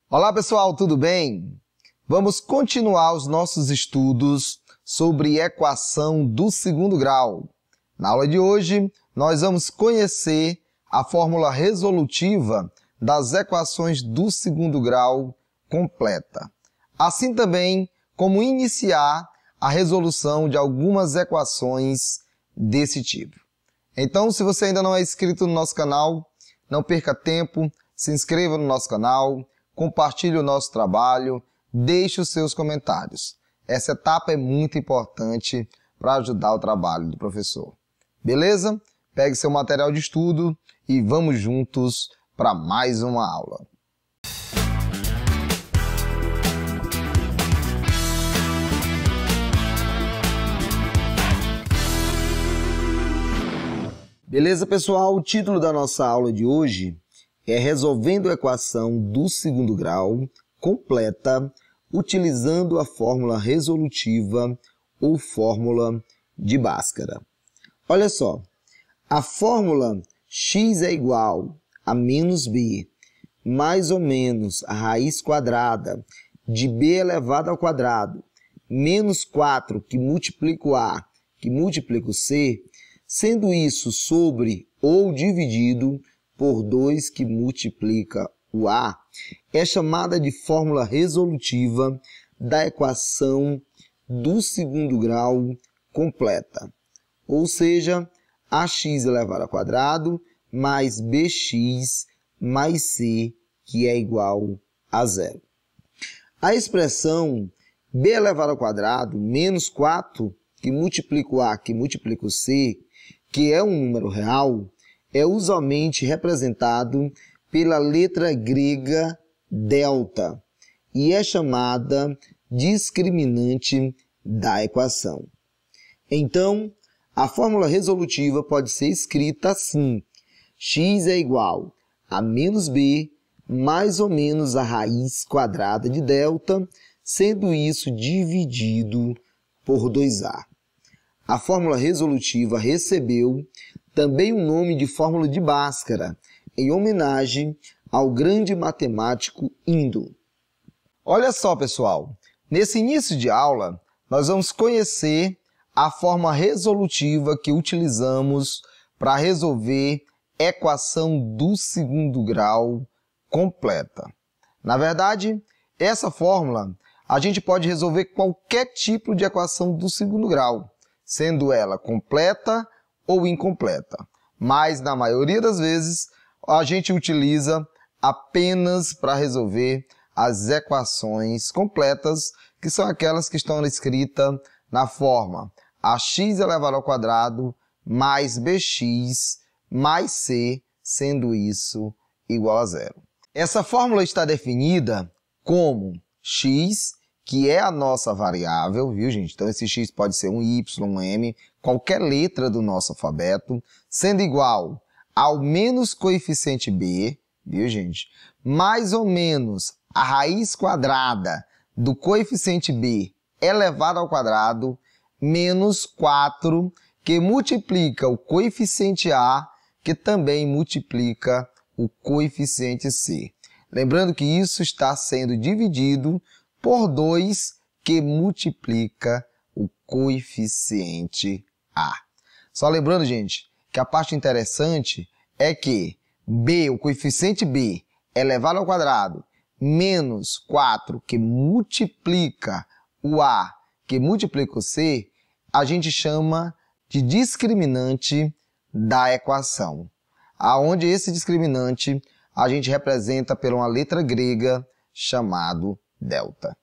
Olá pessoal, tudo bem? Vamos continuar os nossos estudos sobre equação do segundo grau. Na aula de hoje, nós vamos conhecer a fórmula resolutiva das equações do segundo grau completa. Assim também como iniciar a resolução de algumas equações desse tipo. Então, se você ainda não é inscrito no nosso canal, não perca tempo, se inscreva no nosso canal, compartilhe o nosso trabalho, deixe os seus comentários. Essa etapa é muito importante para ajudar o trabalho do professor. Beleza? Pegue seu material de estudo e vamos juntos para mais uma aula. Beleza, pessoal? O título da nossa aula de hoje é Resolvendo a equação do segundo grau completa utilizando a fórmula resolutiva ou fórmula de Bhaskara. Olha só, a fórmula x é igual a menos b mais ou menos a raiz quadrada de b elevado ao quadrado menos 4 que multiplica o a que multiplica o c, sendo isso sobre ou dividido por 2 que multiplica o a, é chamada de fórmula resolutiva da equação do segundo grau completa. Ou seja, ax elevado ao quadrado mais bx mais c, que é igual a zero. A expressão b elevado ao quadrado menos 4 que multiplica o a que multiplica o c, que é um número real, é usualmente representado pela letra grega delta e é chamada discriminante da equação. Então, a fórmula resolutiva pode ser escrita assim: x é igual a menos b mais ou menos a raiz quadrada de delta, sendo isso dividido por 2a. A fórmula resolutiva recebeu também o nome de fórmula de Bhaskara, em homenagem ao grande matemático hindu. Olha só, pessoal, nesse início de aula, nós vamos conhecer a forma resolutiva que utilizamos para resolver equação do segundo grau completa. Na verdade, essa fórmula a gente pode resolver qualquer tipo de equação do segundo grau, sendo ela completa ou incompleta, mas na maioria das vezes a gente utiliza apenas para resolver as equações completas, que são aquelas que estão escritas na forma ax elevado ao quadrado mais bx mais c, sendo isso igual a zero. Essa fórmula está definida como x, que é a nossa variável, viu, gente? Então, esse x pode ser um y, um m, qualquer letra do nosso alfabeto, sendo igual ao menos coeficiente b, viu, gente? Mais ou menos a raiz quadrada do coeficiente b elevado ao quadrado, menos 4, que multiplica o coeficiente a, que também multiplica o coeficiente c. Lembrando que isso está sendo dividido por 2, que multiplica o coeficiente a. Só lembrando, gente, que a parte interessante é que b, o coeficiente b, elevado ao quadrado, menos 4, que multiplica o a, que multiplica o c, a gente chama de discriminante da equação, aonde esse discriminante a gente representa por uma letra grega chamado delta.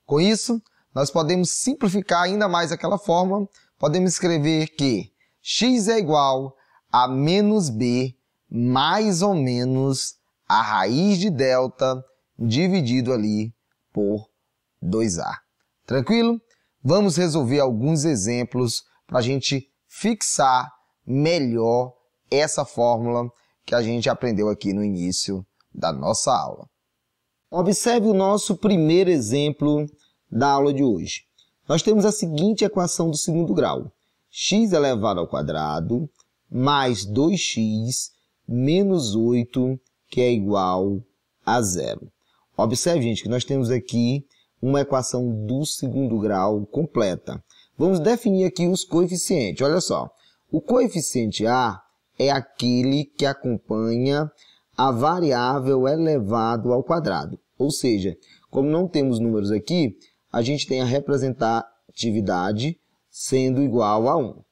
Com isso, nós podemos simplificar ainda mais aquela fórmula, podemos escrever que x é igual a menos b mais ou menos a raiz de delta dividido ali por 2a. Tranquilo? Vamos resolver alguns exemplos para a gente fixar melhor essa fórmula que a gente aprendeu aqui no início da nossa aula. Observe o nosso primeiro exemplo da aula de hoje. Nós temos a seguinte equação do segundo grau: x elevado ao quadrado mais 2x menos 8, que é igual a zero. Observe, gente, que nós temos aqui uma equação do segundo grau completa. Vamos definir aqui os coeficientes. Olha só, o coeficiente A é aquele que acompanha a variável elevado ao quadrado. Ou seja, como não temos números aqui, a gente tem a representatividade sendo igual a 1.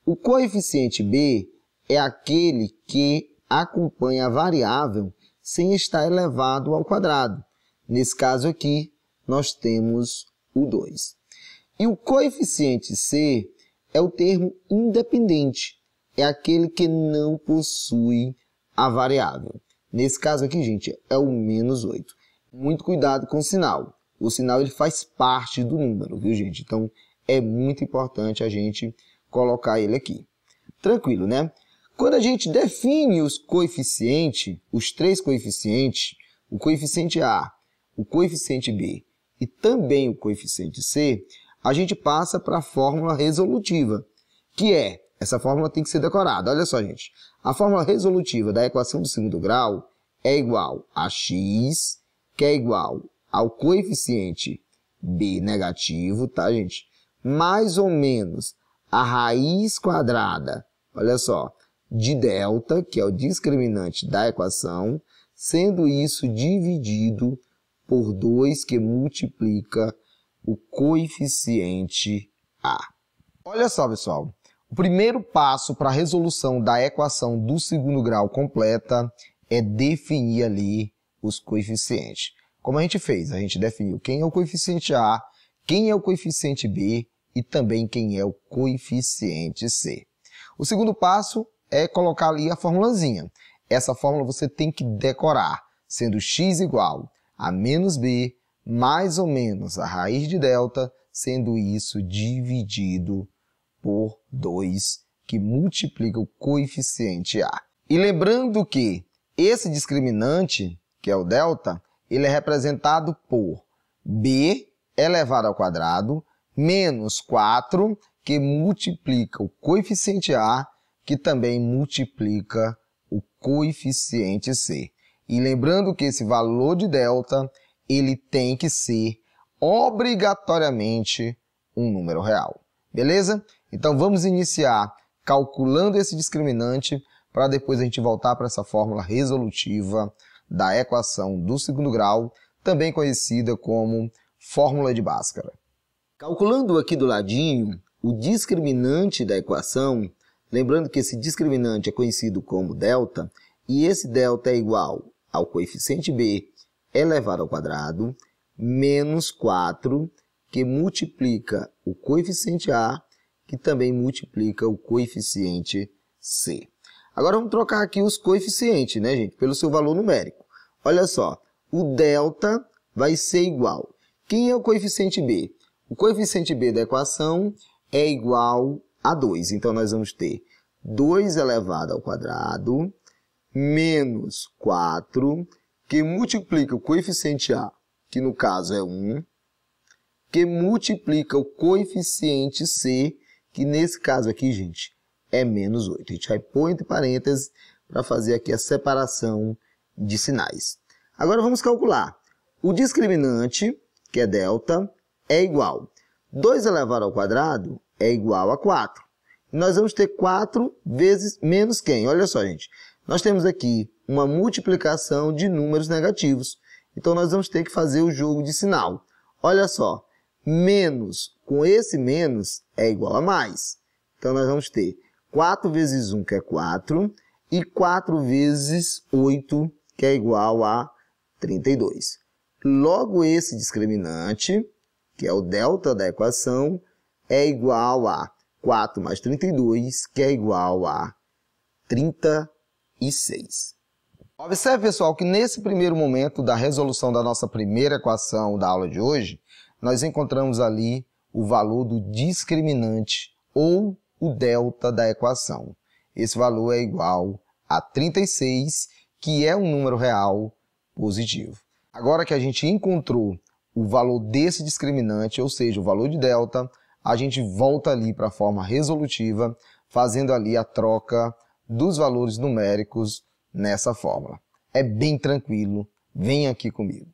O coeficiente B é aquele que acompanha a variável sem estar elevado ao quadrado. Nesse caso aqui, nós temos o 2. E o coeficiente C é o termo independente. É aquele que não possui a variável. Nesse caso aqui, gente, é o menos 8. Muito cuidado com o sinal. O sinal ele faz parte do número, viu, gente? Então, é muito importante a gente colocar ele aqui. Tranquilo, né? Quando a gente define os coeficientes, os três coeficientes, o coeficiente A, o coeficiente B e também o coeficiente C, a gente passa para a fórmula resolutiva, que é, essa fórmula tem que ser decorada. Olha só, gente, a fórmula resolutiva da equação do segundo grau é igual a x, que é igual ao coeficiente B negativo, tá, gente? Mais ou menos a raiz quadrada, olha só, de delta, que é o discriminante da equação, sendo isso dividido por 2, que multiplica o coeficiente A. Olha só, pessoal, o primeiro passo para a resolução da equação do segundo grau completa é definir ali os coeficientes. Como a gente fez? A gente definiu quem é o coeficiente A, quem é o coeficiente B e também quem é o coeficiente C. O segundo passo é colocar ali a formulazinha. Essa fórmula você tem que decorar, sendo x igual a menos b mais ou menos a raiz de delta, sendo isso dividido por 2, que multiplica o coeficiente A. E lembrando que esse discriminante, que é o delta, ele é representado por b elevado ao quadrado menos 4, que multiplica o coeficiente A, que também multiplica o coeficiente C. E lembrando que esse valor de delta, ele tem que ser obrigatoriamente um número real. Beleza? Então vamos iniciar calculando esse discriminante para depois a gente voltar para essa fórmula resolutiva da equação do segundo grau, também conhecida como fórmula de Bhaskara. Calculando aqui do ladinho o discriminante da equação, lembrando que esse discriminante é conhecido como delta, e esse delta é igual ao coeficiente B elevado ao quadrado, menos 4, que multiplica o coeficiente A, que também multiplica o coeficiente C. Agora vamos trocar aqui os coeficientes, né, gente, pelo seu valor numérico. Olha só, o delta vai ser igual. Quem é o coeficiente B? O coeficiente B da equação é igual a 2. Então, nós vamos ter 2 elevado ao quadrado menos 4, que multiplica o coeficiente A, que no caso é 1, que multiplica o coeficiente C, que nesse caso aqui, gente, é menos 8. A gente vai pôr entre parênteses para fazer aqui a separação de sinais. Agora vamos calcular. O discriminante, que é delta, é igual. 2 elevado ao quadrado é igual a 4. Nós vamos ter 4 vezes menos quem? Olha só, gente. Nós temos aqui uma multiplicação de números negativos. Então, nós vamos ter que fazer o jogo de sinal. Olha só, menos com esse menos é igual a mais. Então, nós vamos ter 4 vezes 1, que é 4, e 4 vezes 8, que é igual a 32. Logo, esse discriminante, que é o delta da equação, é igual a 4 mais 32, que é igual a 36. Observe, pessoal, que nesse primeiro momento da resolução da nossa primeira equação da aula de hoje, nós encontramos ali o valor do discriminante ou o delta da equação. Esse valor é igual a 36, que é um número real positivo. Agora que a gente encontrou o valor desse discriminante, ou seja, o valor de delta, a gente volta ali para a forma resolutiva, fazendo ali a troca dos valores numéricos nessa fórmula. É bem tranquilo, vem aqui comigo.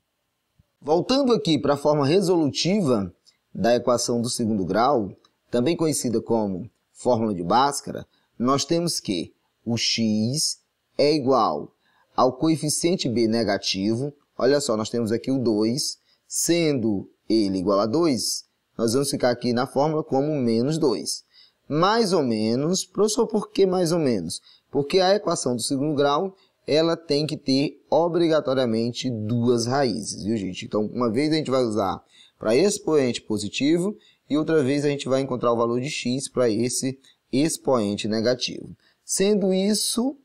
Voltando aqui para a forma resolutiva da equação do segundo grau, também conhecida como fórmula de Bhaskara, nós temos que o x é igual ao coeficiente b negativo. Olha só, nós temos aqui o 2, sendo ele igual a 2, nós vamos ficar aqui na fórmula como menos 2. Mais ou menos, professor, por que mais ou menos? Porque a equação do segundo grau, ela tem que ter obrigatoriamente duas raízes, viu, gente? Então, uma vez a gente vai usar para expoente positivo e outra vez a gente vai encontrar o valor de x para esse expoente negativo. Sendo isso,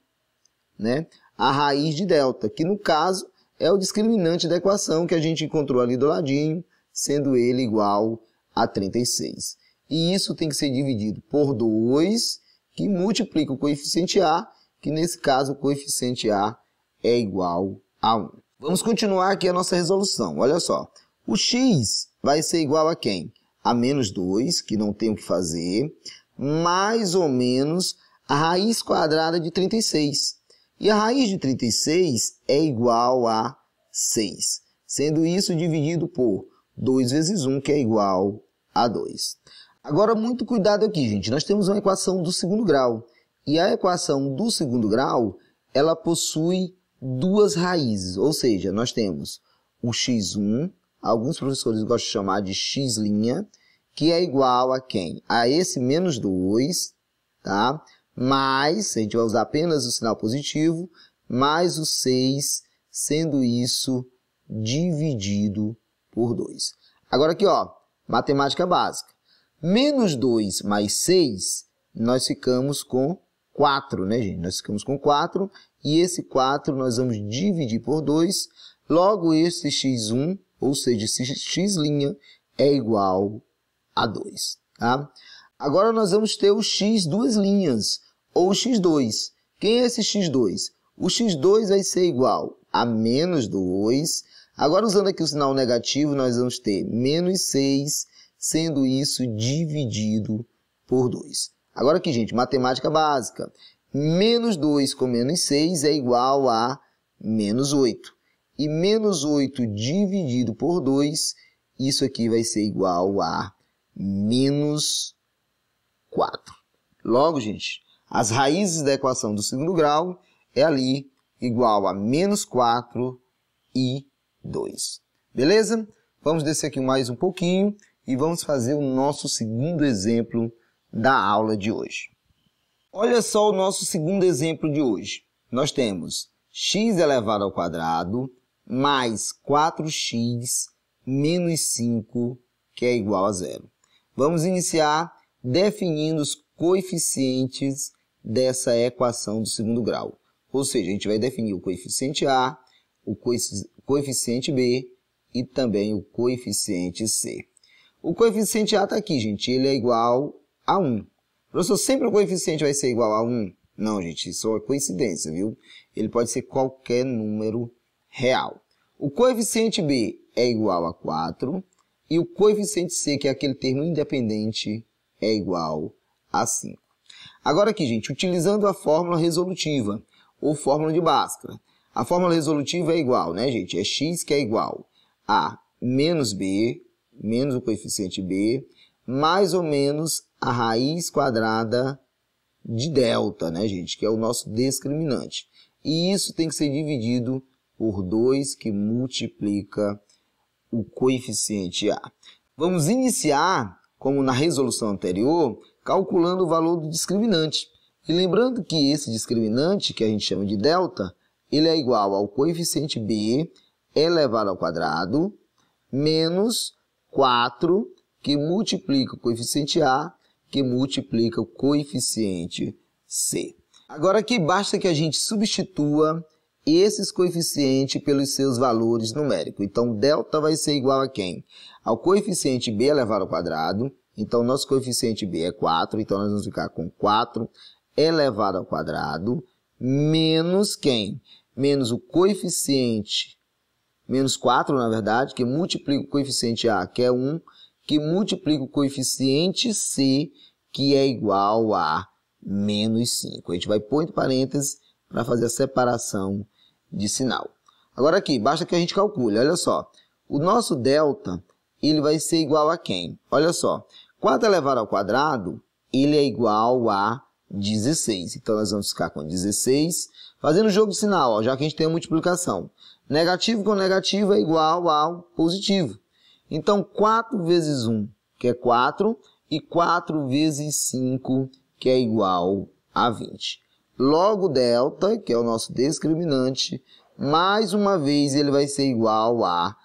né, a raiz de delta, que no caso é o discriminante da equação que a gente encontrou ali do ladinho, sendo ele igual a 36. E isso tem que ser dividido por 2, que multiplica o coeficiente A, que nesse caso o coeficiente A é igual a 1. Vamos continuar aqui a nossa resolução. Olha só, o x vai ser igual a quem? A menos 2, que não tem o que fazer, mais ou menos a raiz quadrada de 36. E a raiz de 36 é igual a 6, sendo isso dividido por 2 vezes 1, que é igual a 2. Agora, muito cuidado aqui, gente. Nós temos uma equação do segundo grau. E a equação do segundo grau, ela possui duas raízes. Ou seja, nós temos o x1, alguns professores gostam de chamar de x', que é igual a quem? A esse menos 2, tá? Mais, a gente vai usar apenas o sinal positivo, mais o 6, sendo isso dividido por 2. Agora aqui, ó, matemática básica. Menos 2 mais 6, nós ficamos com 4, né, gente? Nós ficamos com 4, e esse 4 nós vamos dividir por 2, logo esse x1, ou seja, esse x' é igual a 2, tá? Agora nós vamos ter o x duas linhas, ou o x2. Quem é esse x2? O x2 vai ser igual a menos 2. Agora, usando aqui o sinal negativo, nós vamos ter menos 6, sendo isso dividido por 2. Agora aqui, gente, matemática básica. Menos 2 com menos 6 é igual a menos 8. E menos 8 dividido por 2, isso aqui vai ser igual a menos 4. Logo, gente, as raízes da equação do segundo grau é ali igual a menos 4 e 2. Beleza? Vamos descer aqui mais um pouquinho e vamos fazer o nosso segundo exemplo da aula de hoje. Olha só o nosso segundo exemplo de hoje. Nós temos x elevado ao quadrado mais 4x menos 5, que é igual a 0. Vamos iniciar definindo os coeficientes dessa equação do segundo grau. Ou seja, a gente vai definir o coeficiente A, o coeficiente B e também o coeficiente C. O coeficiente A está aqui, gente, ele é igual a 1. Professor, sempre o coeficiente vai ser igual a 1? Não, gente, isso é coincidência, viu? Ele pode ser qualquer número real. O coeficiente B é igual a 4 e o coeficiente C, que é aquele termo independente, é igual a 5. Agora aqui, gente, utilizando a fórmula resolutiva ou fórmula de Bhaskara. A fórmula resolutiva é igual, né, gente? É x que é igual a menos b, menos o coeficiente b, mais ou menos a raiz quadrada de delta, né, gente? Que é o nosso discriminante. E isso tem que ser dividido por 2, que multiplica o coeficiente A. Vamos iniciar, como na resolução anterior, calculando o valor do discriminante. E lembrando que esse discriminante, que a gente chama de delta, ele é igual ao coeficiente B elevado ao quadrado, menos 4, que multiplica o coeficiente A, que multiplica o coeficiente C. Agora aqui basta que a gente substitua esses coeficientes pelos seus valores numéricos. Então, delta vai ser igual a quem? Ao coeficiente B elevado ao quadrado. Então, nosso coeficiente B é 4, então nós vamos ficar com 4 elevado ao quadrado, menos quem? Menos o coeficiente, menos 4, na verdade, que multiplica o coeficiente A, que é 1, que multiplica o coeficiente C, que é igual a menos 5. A gente vai pôr entre parênteses para fazer a separação de sinal. Agora aqui, basta que a gente calcule, olha só. o nosso delta ele vai ser igual a quem? Olha só, 4 elevado ao quadrado, ele é igual a 16. Então, nós vamos ficar com 16, fazendo o jogo de sinal, ó, já que a gente tem a multiplicação. Negativo com negativo é igual ao positivo. Então, 4 vezes 1, que é 4, e 4 vezes 5, que é igual a 20. Logo, delta, que é o nosso discriminante, mais uma vez ele vai ser igual a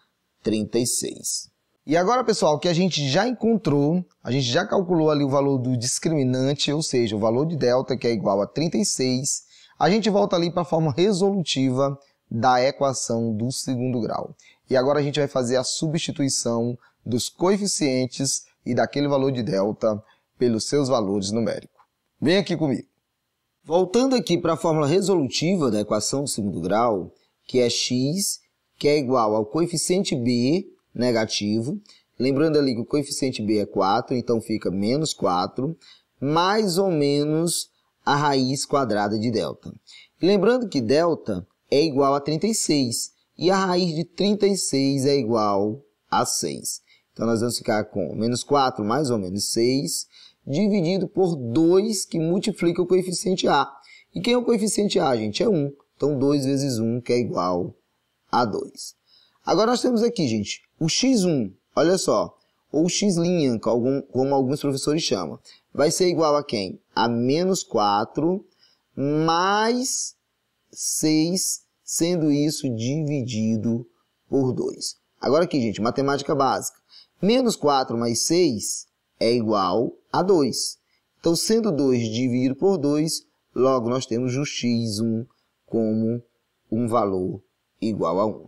36. E agora, pessoal, que a gente já encontrou, a gente já calculou ali o valor do discriminante, ou seja, o valor de delta, que é igual a 36, a gente volta ali para a forma resolutiva da equação do segundo grau. E agora a gente vai fazer a substituição dos coeficientes e daquele valor de delta pelos seus valores numéricos. Vem aqui comigo. Voltando aqui para a fórmula resolutiva da equação do segundo grau, que é x, que é igual ao coeficiente b negativo. Lembrando ali que o coeficiente b é 4, então fica menos 4, mais ou menos a raiz quadrada de delta. Lembrando que delta é igual a 36, e a raiz de 36 é igual a 6. Então, nós vamos ficar com menos 4 mais ou menos 6, dividido por 2, que multiplica o coeficiente a. E quem é o coeficiente a, gente? É 1. Então, 2 vezes 1, que é igual a 2. Agora, nós temos aqui, gente, o x1, olha só, ou x', como alguns professores chamam, vai ser igual a quem? A menos 4 mais 6, sendo isso dividido por 2. Agora aqui, gente, matemática básica. Menos 4 mais 6 é igual a 2. Então, sendo 2 dividido por 2, logo nós temos o x1 como um valor igual a 1.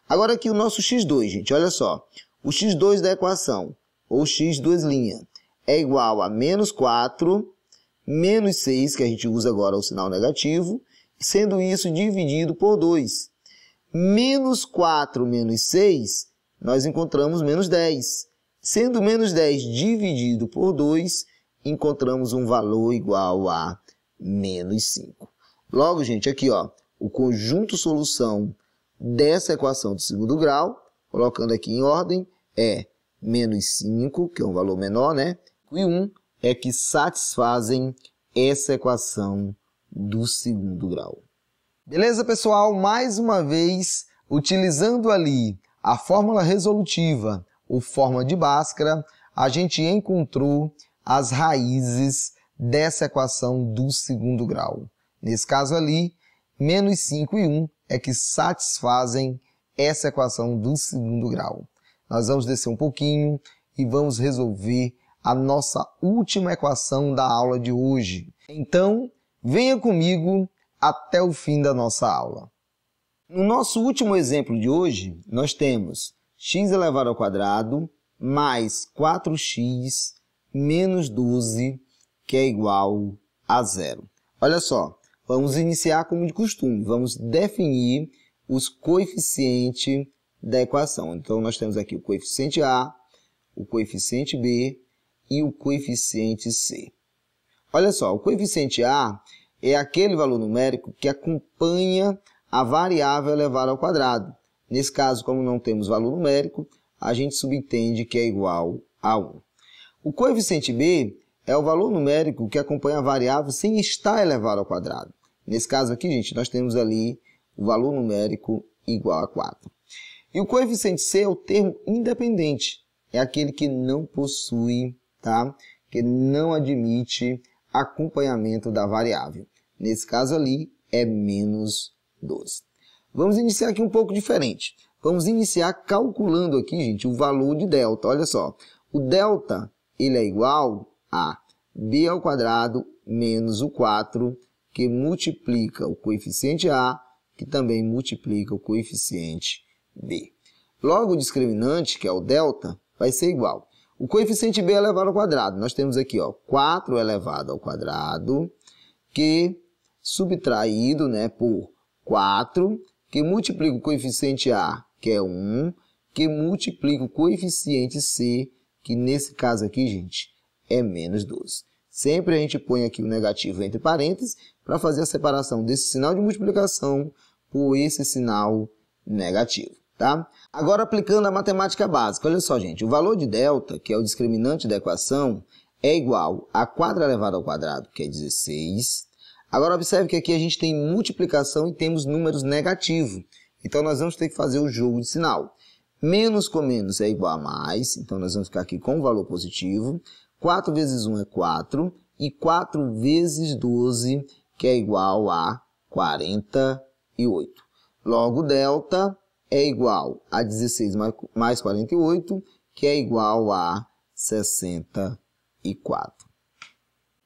Agora aqui o nosso x2, gente, olha só. O x2 da equação, ou x2', é igual a menos 4, menos 6, que a gente usa agora o sinal negativo, sendo isso dividido por 2. Menos 4 menos 6, nós encontramos menos 10. Sendo menos 10 dividido por 2, encontramos um valor igual a menos 5. Logo, gente, aqui, ó, o conjunto solução dessa equação do segundo grau, colocando aqui em ordem, é menos 5, que é um valor menor, né? E 1 é que satisfazem essa equação do segundo grau. Beleza, pessoal? Mais uma vez, utilizando ali a fórmula resolutiva ou forma de Bhaskara, a gente encontrou as raízes dessa equação do segundo grau. Nesse caso ali, menos 5 e 1 é que satisfazem essa equação do segundo grau. Nós vamos descer um pouquinho e vamos resolver a nossa última equação da aula de hoje. Então, venha comigo até o fim da nossa aula. No nosso último exemplo de hoje, nós temos x elevado ao quadrado mais 4x menos 12, que é igual a 0. Olha só, vamos iniciar como de costume. Vamos definir os coeficientes da equação. Então, nós temos aqui o coeficiente a, o coeficiente b e o coeficiente c. Olha só, o coeficiente a é aquele valor numérico que acompanha a variável elevada ao quadrado. Nesse caso, como não temos valor numérico, a gente subentende que é igual a 1. O coeficiente b é o valor numérico que acompanha a variável sem estar elevado ao quadrado. Nesse caso aqui, gente, nós temos ali o valor numérico igual a 4. E o coeficiente c é o termo independente. É aquele que não possui, tá? Que não admite acompanhamento da variável. Nesse caso ali, é menos 12. Vamos iniciar aqui um pouco diferente. Vamos iniciar calculando aqui, gente, o valor de delta. Olha só, o delta ele é igual a b ao quadrado menos o 4, que multiplica o coeficiente a, que também multiplica o coeficiente b. Logo, o discriminante, que é o delta, vai ser igual. O coeficiente b elevado ao quadrado, nós temos aqui, ó, 4 elevado ao quadrado, que subtraído, né, por 4, que multiplica o coeficiente a, que é 1, que multiplica o coeficiente c, que nesse caso aqui, gente, é menos 12. Sempre a gente põe aqui o negativo entre parênteses para fazer a separação desse sinal de multiplicação por esse sinal negativo. tá? Agora aplicando a matemática básica, olha só, gente, o valor de delta, que é o discriminante da equação, é igual a 4 elevado ao quadrado, que é 16. Agora observe que aqui a gente tem multiplicação e temos números negativos. Então nós vamos ter que fazer o jogo de sinal. Menos com menos é igual a mais, então nós vamos ficar aqui com o valor positivo. 4 vezes 1 é 4 e 4 vezes 12, que é igual a 48. Logo, delta é igual a 16 mais 48, que é igual a 64.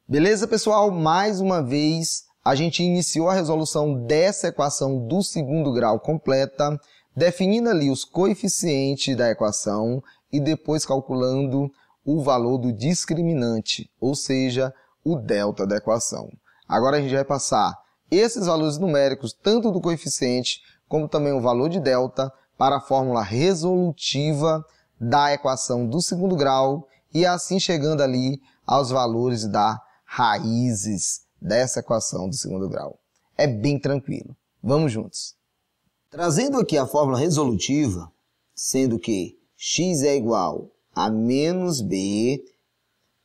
Beleza, pessoal? Mais uma vez, a gente iniciou a resolução dessa equação do segundo grau completa, definindo ali os coeficientes da equação e depois calculando o valor do discriminante, ou seja, o delta da equação. Agora a gente vai passar esses valores numéricos, tanto do coeficiente como também o valor de delta, para a fórmula resolutiva da equação do segundo grau e assim chegando ali aos valores das raízes dessa equação do segundo grau. É bem tranquilo. Vamos juntos. Trazendo aqui a fórmula resolutiva, sendo que x é igual a menos b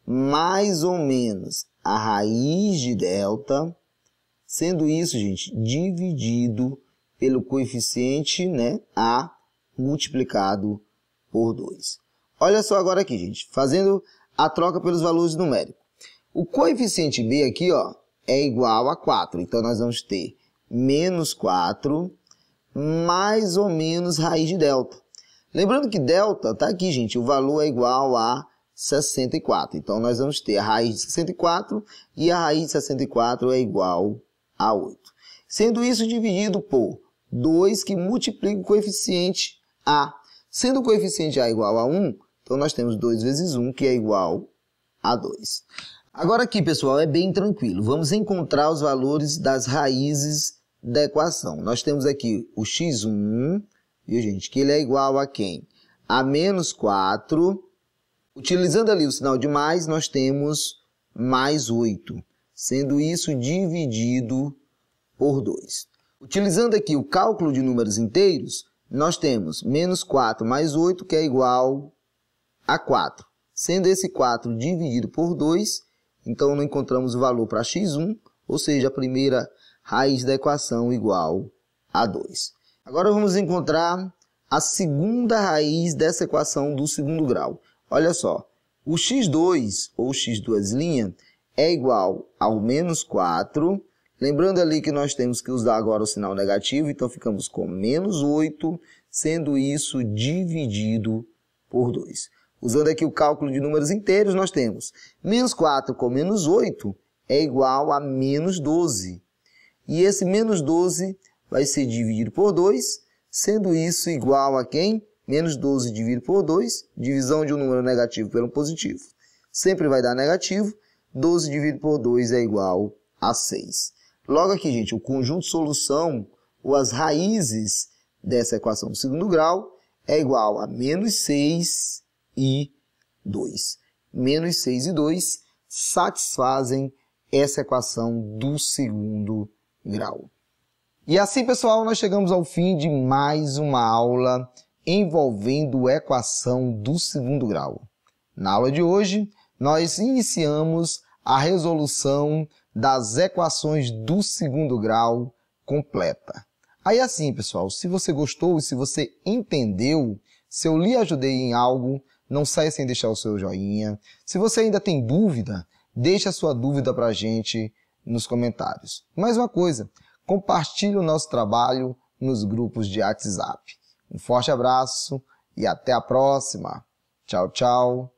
mais ou menos a raiz de delta, sendo isso, gente, dividido pelo coeficiente, né, a multiplicado por 2. Olha só agora aqui, gente, fazendo a troca pelos valores numéricos. O coeficiente b aqui, ó, é igual a 4. Então, nós vamos ter menos 4 mais ou menos raiz de delta. Lembrando que delta está aqui, gente, o valor é igual a 64. Então, nós vamos ter a raiz de 64 e a raiz de 64 é igual a 8. Sendo isso dividido por 2, que multiplica o coeficiente a. Sendo o coeficiente a igual a 1, então nós temos 2 vezes 1, que é igual a 2. Agora aqui, pessoal, é bem tranquilo. Vamos encontrar os valores das raízes da equação. Nós temos aqui o x1, viu, gente? Que ele é igual a quem? A menos 4. Utilizando ali o sinal de mais, nós temos mais 8. Sendo isso dividido por 2. Utilizando aqui o cálculo de números inteiros, nós temos menos 4 mais 8, que é igual a 4. Sendo esse 4 dividido por 2, então não encontramos o valor para x1, ou seja, a primeira raiz da equação igual a 2. Agora vamos encontrar a segunda raiz dessa equação do segundo grau. Olha só, o x2, ou x2', é igual ao menos 4. Lembrando ali que nós temos que usar agora o sinal negativo, então ficamos com menos 8, sendo isso dividido por 2. Usando aqui o cálculo de números inteiros, nós temos menos 4 com menos 8 é igual a menos 12. E esse menos 12 vai ser dividido por 2, sendo isso igual a quem? Menos 12 dividido por 2, divisão de um número negativo pelo positivo. Sempre vai dar negativo, 12 dividido por 2 é igual a 6. Logo aqui, gente, o conjunto de solução, ou as raízes dessa equação do segundo grau, é igual a menos 6 e 2. Menos 6 e 2 satisfazem essa equação do segundo grau. E assim, pessoal, nós chegamos ao fim de mais uma aula envolvendo equação do segundo grau. Na aula de hoje, nós iniciamos a resolução das equações do segundo grau completa. Aí assim, pessoal, se você gostou e se você entendeu, se eu lhe ajudei em algo, não saia sem deixar o seu joinha. Se você ainda tem dúvida, deixe a sua dúvida para a gente nos comentários. Mais uma coisa, compartilhe o nosso trabalho nos grupos de WhatsApp. Um forte abraço e até a próxima. Tchau, tchau.